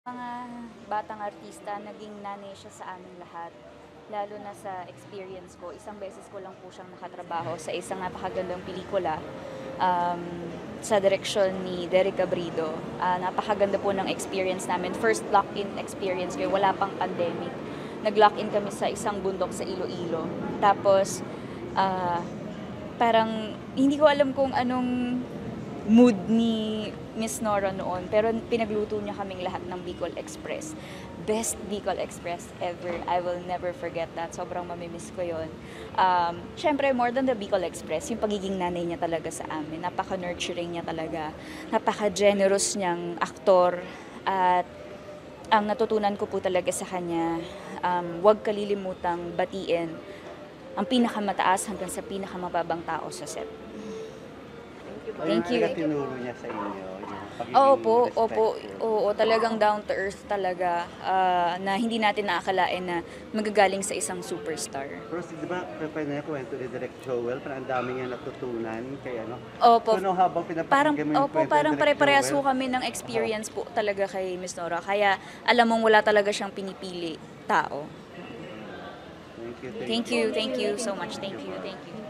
Mga batang artista, naging nanay siya sa aming lahat. Lalo na sa experience ko, isang beses ko lang po siyang nakatrabaho sa isang napakagandang pelikula sa direksyon ni Derek Abrido. Napakaganda po ng experience namin. First lock-in experience ko, wala pang pandemic. Nag-lock-in kami sa isang bundok sa Iloilo. Tapos, ah, parang hindi ko alam kung anong mood ni Miss Nora noon, pero pinagluto niya kaming lahat ng Bicol Express. Best Bicol Express ever. I will never forget that. Sobrang mamimiss ko yon. Syempre, more than the Bicol Express, yung pagiging nanay niya talaga sa amin. Napaka-nurturing niya talaga. Napaka-generous niyang aktor. At ang natutunan ko po talaga sa kanya, huwag kalilimutang batiin ang pinakamataas hanggang sa pinakamababang tao sa set. Thank you. Talaga tinuro niya sa inyo yung Opo, pagiging opo. respectful. Oo, talagang down to earth talaga, na hindi natin naakalain na magagaling sa isang superstar. Pero di ba, pwede na kwento ni Direk Joel, parang ang dami niya natutunan kay ano. Opo. So, no, habang Parang, pinapakinggan mo yung opo, kwento parang ni Direk pare-parehas Joel, po kami ng experience po talaga kay Miss Nora. Kaya alam mong wala talaga siyang pinipili tao. thank you, Thank you so much. Thank you.